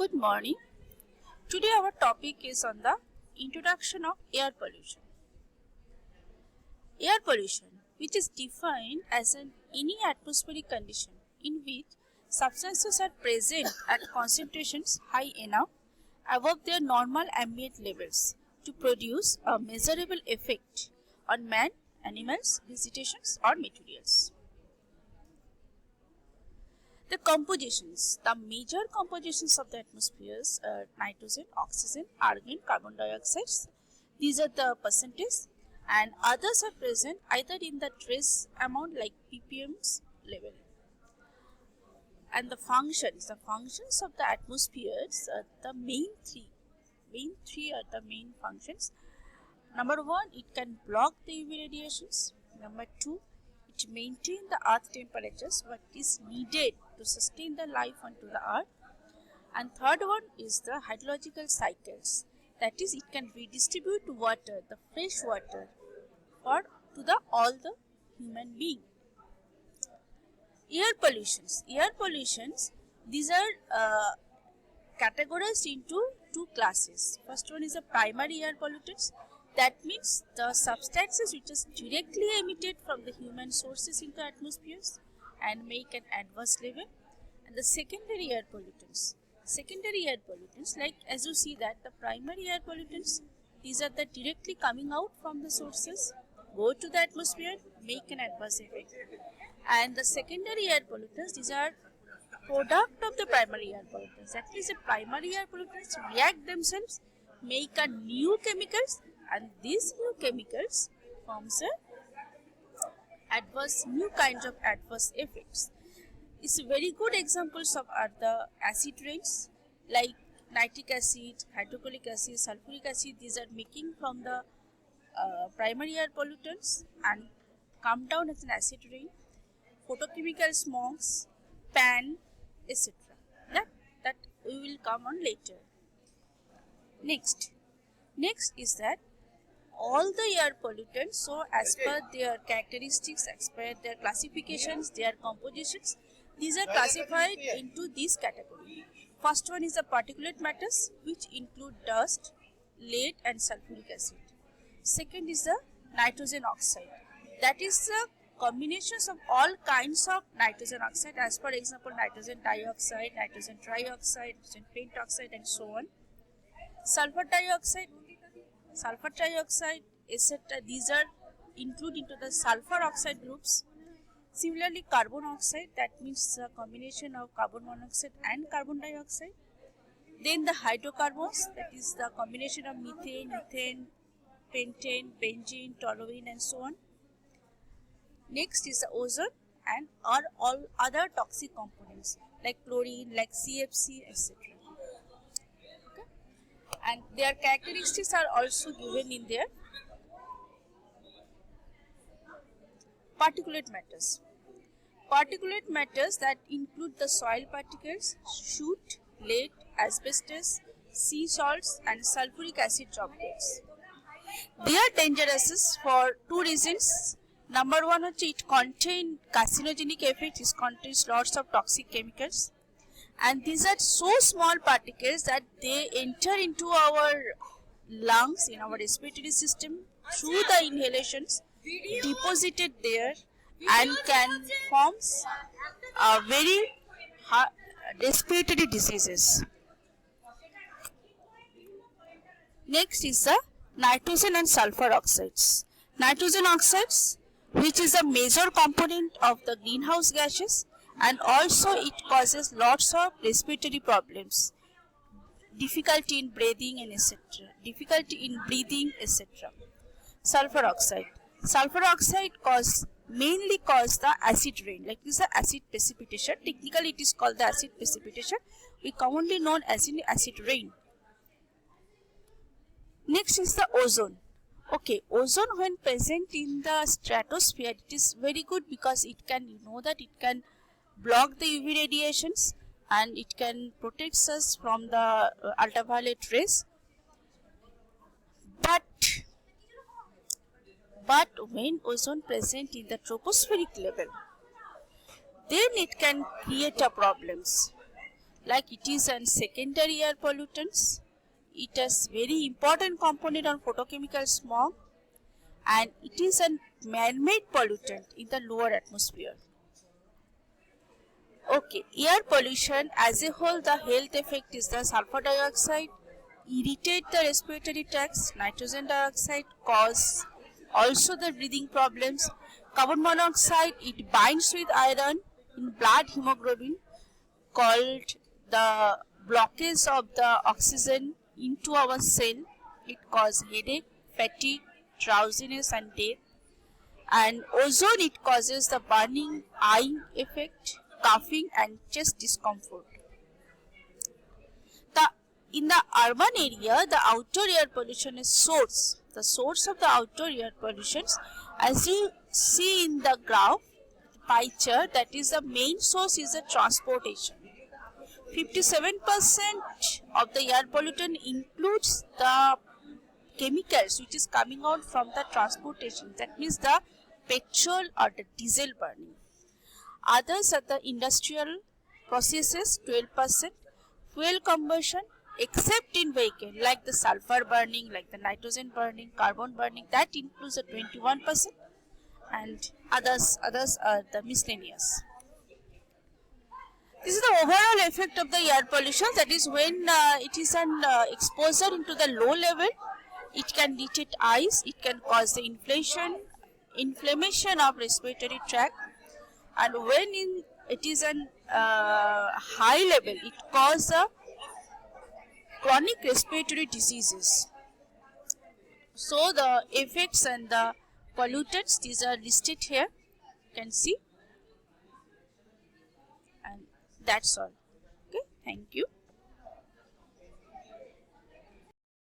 Good morning. Today our topic is on the introduction of air pollution. Air pollution, which is defined as any atmospheric condition in which substances are present at concentrations high enough above their normal ambient levels to produce a measurable effect on man, animals, vegetations or materials. The compositions, the major compositions of the atmospheres are nitrogen, oxygen, argon, carbon dioxide. These are the percentage, and others are present either in the trace amount like ppm's level. And the functions of the atmospheres are the main three are the main functions. Number one, it can block the UV radiations. Number two, it maintain the earth temperatures what is needed to sustain the life onto the earth. And third one is the hydrological cycles, that is it can redistribute water, the fresh water for to the all the human being. Air pollutions, these are categorized into two classes. First one is the primary air pollutants. That means the substances which is directly emitted from the human sources into atmospheres and make an adverse level. And the secondary air pollutants, like as you see that the primary air pollutants, these are the directly coming out from the sources, go to the atmosphere, make an adverse effect. And the secondary air pollutants, these are product of the primary air pollutants. That is, the primary air pollutants react themselves, make a new chemicals, and these new chemicals forms new kinds of adverse effects. It's very good examples of are the acid rains like nitric acid, hydrochloric acid, sulfuric acid. These are making from the primary air pollutants and come down as an acid rain. Photochemical smogs, pan, etc. That we will come on later. Next is that all the air pollutants, so as per their characteristics, as per their classifications, their compositions, these are classified into this category. First one is the particulate matters, which include dust, lead and sulfuric acid. Second is the nitrogen oxide. That is the combinations of all kinds of nitrogen oxide, as per example nitrogen dioxide, nitrogen trioxide, nitrogen pentoxide and so on. Sulfur dioxide, etc. These are included into the sulfur oxide groups. Similarly, carbon oxide, that means the combination of carbon monoxide and carbon dioxide. Then the hydrocarbons, that is the combination of methane, pentane, benzene, toluene and so on. Next is the ozone and all other toxic components like chlorine, like CFC, etc. Okay? And their characteristics are also given in their particulate matters that include the soil particles, soot, lead, asbestos, sea salts and sulfuric acid droplets. They are dangerous for two reasons. Number one, it contains carcinogenic effect, it contains lots of toxic chemicals, and these are so small particles that they enter into our lungs, in our respiratory system through the inhalations, deposited there and can form very respiratory diseases. Next is the nitrogen and sulfur oxides. Nitrogen oxides, which is a major component of the greenhouse gases, and also it causes lots of respiratory problems, difficulty in breathing and etc. Sulfur oxide mainly cause the acid rain, like this is the acid precipitation. Technically it is called the acid precipitation, we commonly known as in acid rain. Next is the ozone. Okay, ozone when present in the stratosphere, it is very good because it can, it can block the UV radiations and it can protect us from the ultraviolet rays. But when ozone present in the tropospheric level, then it can create a problems. like it is a secondary air pollutants. It is very important component on photochemical smog, and it is a man-made pollutant in the lower atmosphere. Okay, air pollution as a whole, the health effect is the sulfur dioxide irritate the respiratory tracts, nitrogen dioxide cause also the breathing problems, carbon monoxide it binds with iron in blood hemoglobin called the blockage of the oxygen into our cell. It causes headache, fatigue, drowsiness and death. And ozone it causes the burning eye effect, coughing and chest discomfort. In the urban area, the outdoor air pollution is source. The source of the outdoor air pollution, as you see in the graph, pie chart, that is the main source is the transportation. 57% of the air pollutant includes the chemicals which is coming out from the transportation. That means the petrol or the diesel burning. Others are the industrial processes, 12%, fuel combustion, except in vehicle like the sulfur burning, like the nitrogen burning, carbon burning, that includes the 21%, and others are the miscellaneous. This is the overall effect of the air pollution. That is when it is an exposure into the low level, it can irritate eyes, it can cause the inflammation of respiratory tract, and when it is an high level, it causes chronic respiratory diseases. So the effects and the pollutants, these are listed here, you can see, and that's all. Okay, thank you.